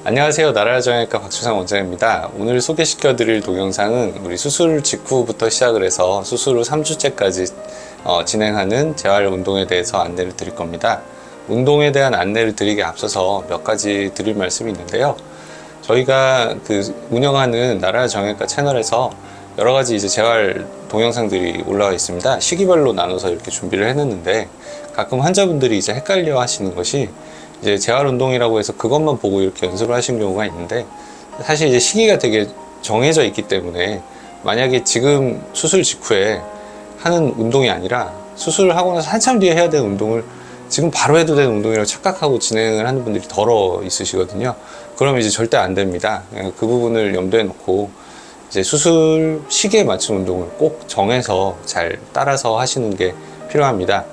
안녕하세요. 나라정형외과 박주상 원장입니다. 오늘 소개시켜 드릴 동영상은 우리 수술 직후부터 시작을 해서 수술 후 3주째까지 진행하는 재활 운동에 대해서 안내를 드릴 겁니다. 운동에 대한 안내를 드리기 앞서서 몇 가지 드릴 말씀이 있는데요. 저희가 운영하는 나라정형외과 채널에서 여러 가지 이제 재활 동영상들이 올라와 있습니다. 시기별로 나눠서 이렇게 준비를 해놨는데 가끔 환자분들이 이제 헷갈려 하시는 것이 이제 재활 운동이라고 해서 그것만 보고 이렇게 연습을 하신 경우가 있는데, 사실 이제 시기가 되게 정해져 있기 때문에 만약에 지금 수술 직후에 하는 운동이 아니라 수술을 하고 나서 한참 뒤에 해야 되는 운동을 지금 바로 해도 되는 운동이라고 착각하고 진행을 하는 분들이 덜어 있으시거든요. 그러면 이제 절대 안 됩니다. 그 부분을 염두에 놓고 이제 수술 시기에 맞춘 운동을 꼭 정해서 잘 따라서 하시는 게 필요합니다.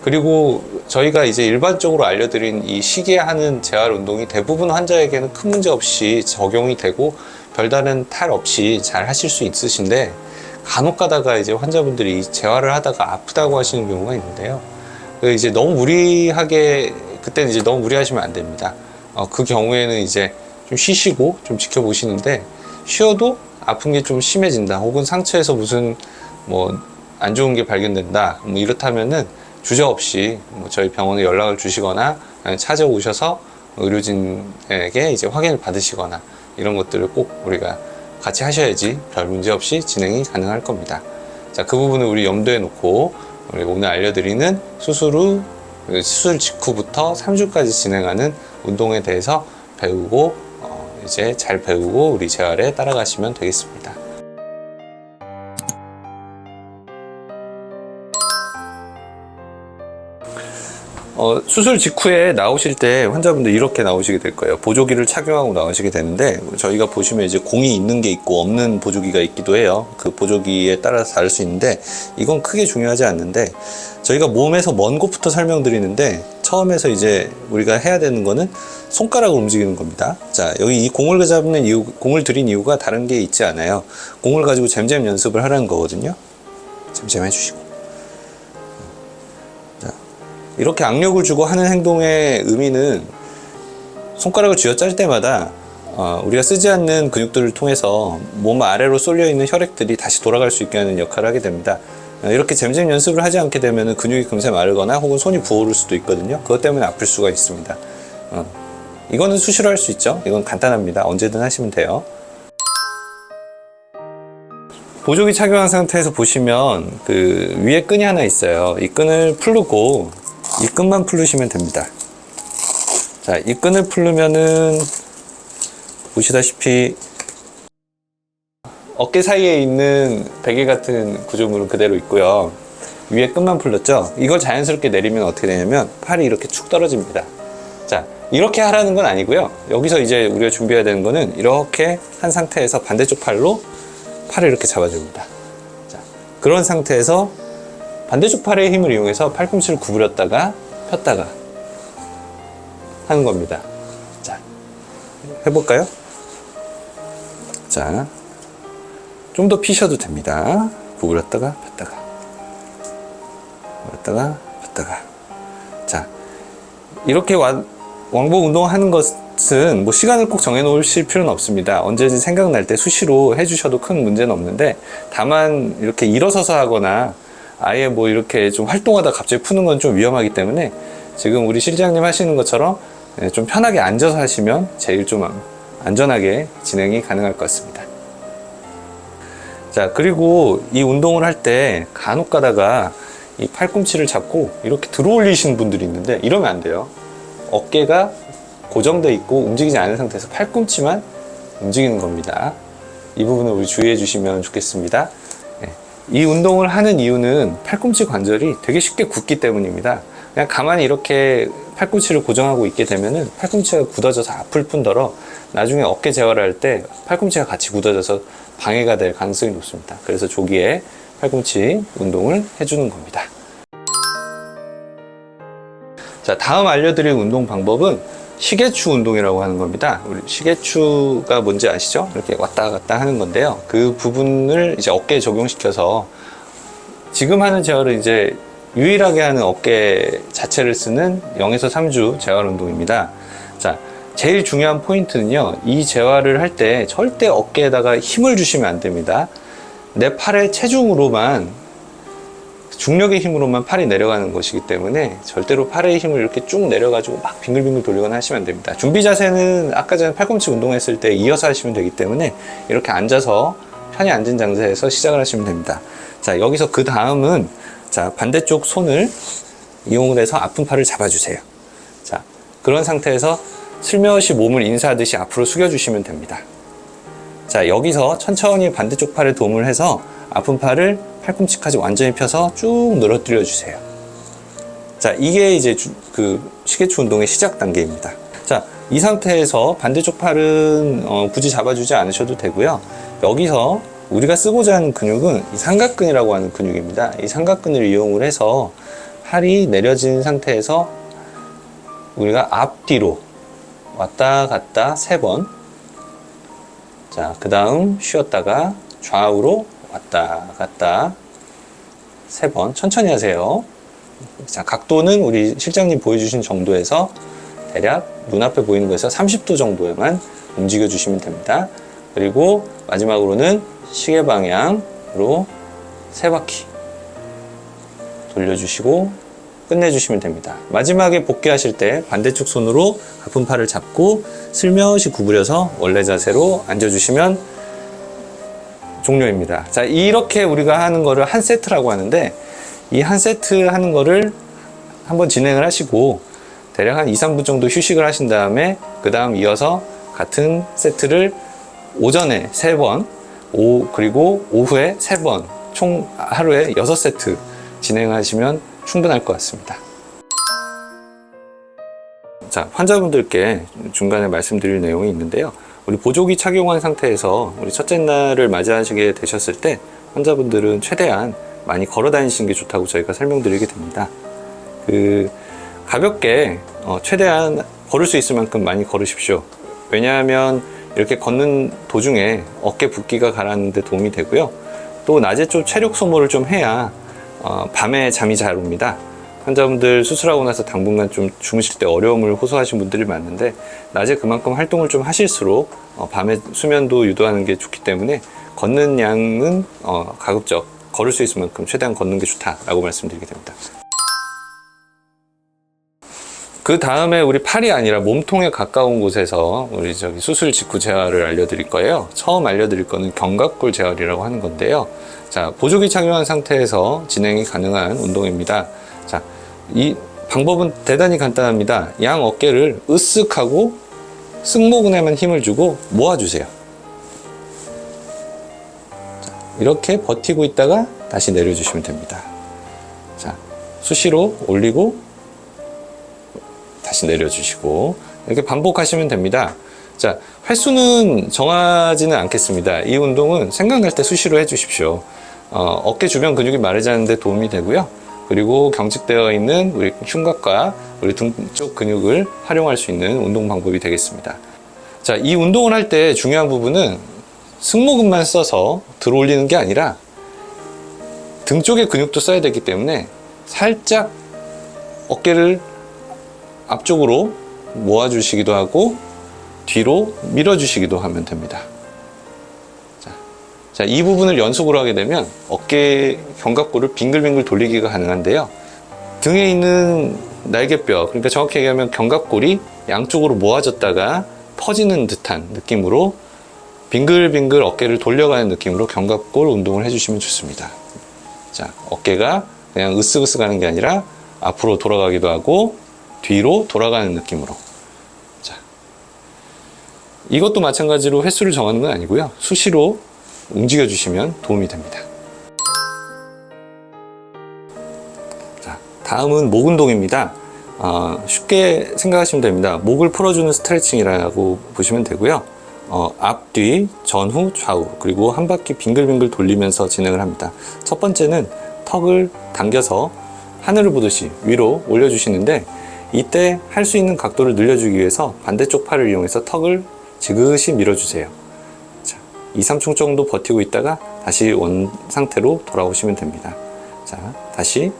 그리고 저희가 이제 일반적으로 알려드린 이 시기에 하는 재활 운동이 대부분 환자에게는 큰 문제 없이 적용이 되고 별다른 탈 없이 잘 하실 수 있으신데, 간혹 가다가 이제 환자분들이 재활을 하다가 아프다고 하시는 경우가 있는데요. 이제 너무 무리하게, 그때는 이제 너무 무리하시면 안 됩니다. 그 경우에는 이제 좀 쉬시고 좀 지켜보시는데, 쉬어도 아픈 게 좀 심해진다, 혹은 상처에서 무슨 안 좋은 게 발견된다, 이렇다면은 주저없이 저희 병원에 연락을 주시거나 찾아오셔서 의료진에게 이제 확인을 받으시거나 이런 것들을 꼭 우리가 같이 하셔야지 별 문제 없이 진행이 가능할 겁니다. 자, 그 부분을 우리 염두에 놓고 우리 오늘 알려드리는 수술 직후부터 3주까지 진행하는 운동에 대해서 배우고 이제 잘 배우고 우리 재활에 따라가시면 되겠습니다. 수술 직후에 나오실 때 환자분들 이렇게 나오시게 될 거예요. 보조기를 착용하고 나오시게 되는데, 저희가 보시면 이제 공이 있는 게 있고 없는 보조기가 있기도 해요. 그 보조기에 따라서 다를 수 있는데, 이건 크게 중요하지 않는데, 저희가 몸에서 먼 곳부터 설명드리는데, 처음에서 이제 우리가 해야 되는 거는 손가락을 움직이는 겁니다. 자, 여기 이 공을 잡는 이유, 공을 들인 이유가 다른 게 있지 않아요. 공을 가지고 잼잼 연습을 하라는 거거든요. 잼잼 해주시고. 이렇게 악력을 주고 하는 행동의 의미는 손가락을 쥐어짤 때마다 우리가 쓰지 않는 근육들을 통해서 몸 아래로 쏠려 있는 혈액들이 다시 돌아갈 수 있게 하는 역할을 하게 됩니다. 이렇게 잼잼 연습을 하지 않게 되면 근육이 금세 마르거나 혹은 손이 부어오를 수도 있거든요. 그것 때문에 아플 수가 있습니다. 이거는 수시로 할 수 있죠. 이건 간단합니다. 언제든 하시면 돼요. 보조기 착용한 상태에서 보시면 그 위에 끈이 하나 있어요. 이 끈을 풀고 이 끈만 풀으시면 됩니다. 자, 이 끈을 풀으면은 보시다시피 어깨 사이에 있는 베개 같은 구조물은 그대로 있고요. 위에 끈만 풀렸죠? 이걸 자연스럽게 내리면 어떻게 되냐면 팔이 이렇게 축 떨어집니다. 자, 이렇게 하라는 건 아니고요. 여기서 이제 우리가 준비해야 되는 거는 이렇게 한 상태에서 반대쪽 팔로 팔을 이렇게 잡아줍니다. 자, 그런 상태에서 반대쪽 팔의 힘을 이용해서 팔꿈치를 구부렸다가 폈다가 하는 겁니다. 자, 해볼까요? 자, 좀 더 피셔도 됩니다. 구부렸다가 폈다가, 구부렸다가 폈다가. 자, 이렇게 왕복 운동하는 것은 시간을 꼭 정해 놓으실 필요는 없습니다. 언제든지 생각날 때 수시로 해주셔도 큰 문제는 없는데, 다만 이렇게 일어서서 하거나 아예 이렇게 좀 활동하다 갑자기 푸는 건 좀 위험하기 때문에 지금 우리 실장님 하시는 것처럼 좀 편하게 앉아서 하시면 제일 좀 안전하게 진행이 가능할 것 같습니다. 자, 그리고 이 운동을 할 때 간혹 가다가 이 팔꿈치를 잡고 이렇게 들어 올리시는 분들이 있는데, 이러면 안 돼요. 어깨가 고정되어 있고 움직이지 않은 상태에서 팔꿈치만 움직이는 겁니다. 이 부분을 우리 주의해 주시면 좋겠습니다. 이 운동을 하는 이유는 팔꿈치 관절이 되게 쉽게 굳기 때문입니다. 그냥 가만히 이렇게 팔꿈치를 고정하고 있게 되면은 팔꿈치가 굳어져서 아플 뿐더러 나중에 어깨 재활을 할 때 팔꿈치가 같이 굳어져서 방해가 될 가능성이 높습니다. 그래서 조기에 팔꿈치 운동을 해주는 겁니다. 자, 다음 알려드릴 운동 방법은 시계추 운동이라고 하는 겁니다. 우리 시계추가 뭔지 아시죠? 이렇게 왔다 갔다 하는 건데요. 그 부분을 이제 어깨에 적용시켜서 지금 하는 재활은 이제 유일하게 하는 어깨 자체를 쓰는 0에서 3주 재활 운동입니다. 자, 제일 중요한 포인트는요, 이 재활을 할 때 절대 어깨에다가 힘을 주시면 안 됩니다. 내 팔의 체중으로만, 중력의 힘으로만 팔이 내려가는 것이기 때문에 절대로 팔의 힘을 이렇게 쭉 내려가지고 막 빙글빙글 돌리거나 하시면 안 됩니다. 준비 자세는 아까 전에 팔꿈치 운동했을 때 이어서 하시면 되기 때문에 이렇게 앉아서 편히 앉은 상태에서 시작을 하시면 됩니다. 자, 여기서 그 다음은, 자, 반대쪽 손을 이용을 해서 아픈 팔을 잡아주세요. 자, 그런 상태에서 슬며시 몸을 인사하듯이 앞으로 숙여주시면 됩니다. 자, 여기서 천천히 반대쪽 팔에 도움을 해서 아픈 팔을 팔꿈치까지 완전히 펴서 쭉 늘어뜨려 주세요. 자, 이게 이제 그 시계추 운동의 시작 단계입니다. 자, 이 상태에서 반대쪽 팔은 굳이 잡아주지 않으셔도 되고요. 여기서 우리가 쓰고자 하는 근육은 이 삼각근이라고 하는 근육입니다. 이 삼각근을 이용을 해서 팔이 내려진 상태에서 우리가 앞뒤로 왔다 갔다 3번, 자, 그 다음 쉬었다가 좌우로 왔다 갔다 3번 천천히 하세요. 자, 각도는 우리 실장님 보여주신 정도에서 대략 눈앞에 보이는 거에서 30도 정도에만 움직여 주시면 됩니다. 그리고 마지막으로는 시계 방향으로 3바퀴 돌려주시고 끝내주시면 됩니다. 마지막에 복귀하실 때 반대쪽 손으로 아픈 팔을 잡고 슬며시 구부려서 원래 자세로 앉아주시면 종료입니다. 자, 이렇게 우리가 하는 거를 한 세트라고 하는데, 이 한 세트 하는 거를 한번 진행을 하시고 대략 한 2, 3분 정도 휴식을 하신 다음에 그 다음 이어서 같은 세트를 오전에 3번, 그리고 오후에 3번, 총 하루에 6세트 진행하시면 충분할 것 같습니다. 자, 환자분들께 중간에 말씀드릴 내용이 있는데요. 우리 보조기 착용한 상태에서 우리 첫째 날을 맞이하시게 되셨을 때 환자분들은 최대한 많이 걸어 다니시는 게 좋다고 저희가 설명드리게 됩니다. 가볍게 최대한 걸을 수 있을 만큼 많이 걸으십시오. 왜냐하면 이렇게 걷는 도중에 어깨 붓기가 가라앉는 데 도움이 되고요. 또 낮에 좀 체력 소모를 좀 해야 밤에 잠이 잘 옵니다. 환자분들 수술하고 나서 당분간 좀 주무실 때 어려움을 호소하신 분들이 많은데, 낮에 그만큼 활동을 좀 하실수록 밤에 수면도 유도하는 게 좋기 때문에 걷는 양은 가급적 걸을 수 있을 만큼 최대한 걷는 게 좋다라고 말씀드리게 됩니다. 그 다음에 우리 팔이 아니라 몸통에 가까운 곳에서 우리 수술 직후 재활을 알려드릴 거예요. 처음 알려드릴 거는 견갑골 재활이라고 하는 건데요. 자, 보조기 착용한 상태에서 진행이 가능한 운동입니다. 자, 이 방법은 대단히 간단합니다. 양 어깨를 으쓱하고 승모근에만 힘을 주고 모아주세요. 자, 이렇게 버티고 있다가 다시 내려주시면 됩니다. 자, 수시로 올리고 다시 내려주시고 이렇게 반복하시면 됩니다. 자, 횟수는 정하지는 않겠습니다. 이 운동은 생각날 때 수시로 해주십시오. 어깨 주변 근육이 마르지 않는 데 도움이 되고요. 그리고 경직되어 있는 우리 흉곽과 우리 등 쪽 근육을 활용할 수 있는 운동 방법이 되겠습니다. 자, 이 운동을 할 때 중요한 부분은 승모근만 써서 들어 올리는 게 아니라 등 쪽의 근육도 써야 되기 때문에 살짝 어깨를 앞쪽으로 모아주시기도 하고 뒤로 밀어주시기도 하면 됩니다. 자, 이 부분을 연속으로 하게 되면 어깨 견갑골을 빙글빙글 돌리기가 가능한데요. 등에 있는 날개뼈, 그러니까 정확히 얘기하면 견갑골이 양쪽으로 모아졌다가 퍼지는 듯한 느낌으로 빙글빙글 어깨를 돌려가는 느낌으로 견갑골 운동을 해주시면 좋습니다. 자, 어깨가 그냥 으쓱으쓱 하는 게 아니라 앞으로 돌아가기도 하고 뒤로 돌아가는 느낌으로. 자, 이것도 마찬가지로 횟수를 정하는 건 아니고요. 수시로 움직여 주시면 도움이 됩니다. 자, 다음은 목 운동입니다. 쉽게 생각하시면 됩니다. 목을 풀어주는 스트레칭이라고 보시면 되고요. 앞, 뒤, 전후, 좌우, 그리고 한 바퀴 빙글빙글 돌리면서 진행을 합니다. 첫 번째는 턱을 당겨서 하늘을 보듯이 위로 올려주시는데, 이때 할 수 있는 각도를 늘려주기 위해서 반대쪽 팔을 이용해서 턱을 지그시 밀어주세요. 자, 2, 3초 정도 버티고 있다가 다시 원 상태로 돌아오시면 됩니다. 자, 다시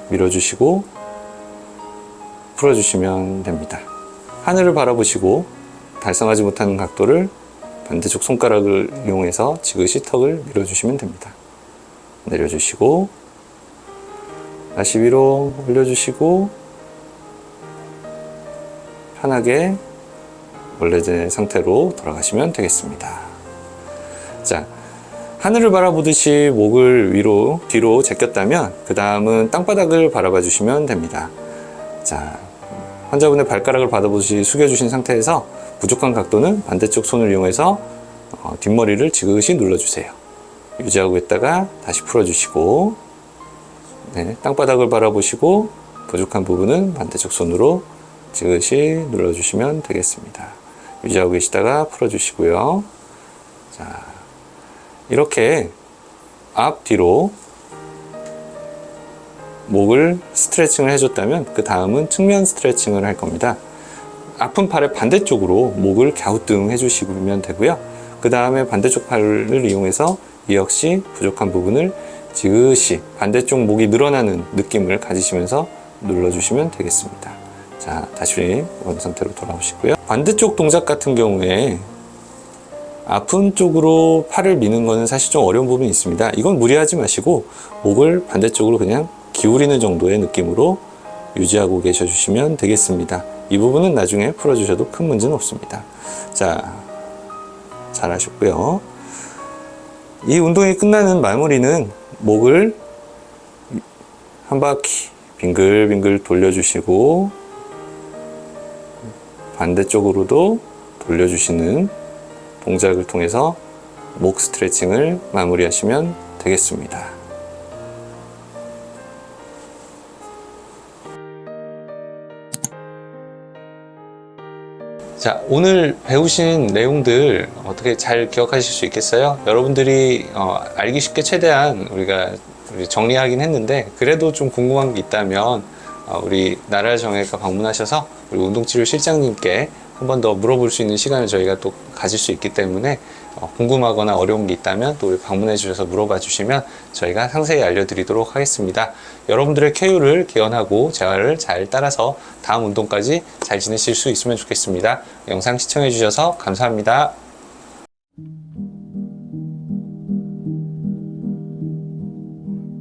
밀어주시고 풀어주시면 됩니다. 하늘을 바라보시고 달성하지 못하는 각도를 반대쪽 손가락을 이용해서 지그시 턱을 밀어주시면 됩니다. 내려주시고 다시 위로 올려주시고 편하게 원래의 상태로 돌아가시면 되겠습니다. 자, 하늘을 바라보듯이 목을 위로 뒤로 제꼈다면 그 다음은 땅바닥을 바라봐 주시면 됩니다. 자, 환자분의 발가락을 받아보듯이 숙여주신 상태에서 부족한 각도는 반대쪽 손을 이용해서 뒷머리를 지그시 눌러주세요. 유지하고 있다가 다시 풀어주시고, 네, 땅바닥을 바라보시고 부족한 부분은 반대쪽 손으로 지그시 눌러주시면 되겠습니다. 유지하고 계시다가 풀어주시고요. 자, 이렇게 앞뒤로 목을 스트레칭을 해줬다면 그 다음은 측면 스트레칭을 할 겁니다. 아픈 팔의 반대쪽으로 목을 갸우뚱 해주시면 되고요. 그 다음에 반대쪽 팔을 이용해서 이 역시 부족한 부분을 지그시 반대쪽 목이 늘어나는 느낌을 가지시면서 눌러주시면 되겠습니다. 자, 다시 원 상태로 돌아오시고요. 반대쪽 동작 같은 경우에 아픈 쪽으로 팔을 미는 것은 사실 좀 어려운 부분이 있습니다. 이건 무리하지 마시고 목을 반대쪽으로 그냥 기울이는 정도의 느낌으로 유지하고 계셔 주시면 되겠습니다. 이 부분은 나중에 풀어주셔도 큰 문제는 없습니다. 자, 잘하셨고요. 이 운동이 끝나는 마무리는 목을 한 바퀴 빙글빙글 돌려주시고 반대쪽으로도 돌려주시는 동작을 통해서 목 스트레칭을 마무리하시면 되겠습니다. 자, 오늘 배우신 내용들 어떻게 잘 기억하실 수 있겠어요? 여러분들이 알기 쉽게 최대한 우리가 정리하긴 했는데 그래도 좀 궁금한 게 있다면 우리 나랄 정형외과 방문하셔서 우리 운동치료 실장님께 한 번 더 물어볼 수 있는 시간을 저희가 또 가질 수 있기 때문에 궁금하거나 어려운 게 있다면 또 우리 방문해 주셔서 물어봐 주시면 저희가 상세히 알려드리도록 하겠습니다. 여러분들의 쾌유를 개헌하고 재활을 잘 따라서 다음 운동까지 잘 지내실 수 있으면 좋겠습니다. 영상 시청해 주셔서 감사합니다.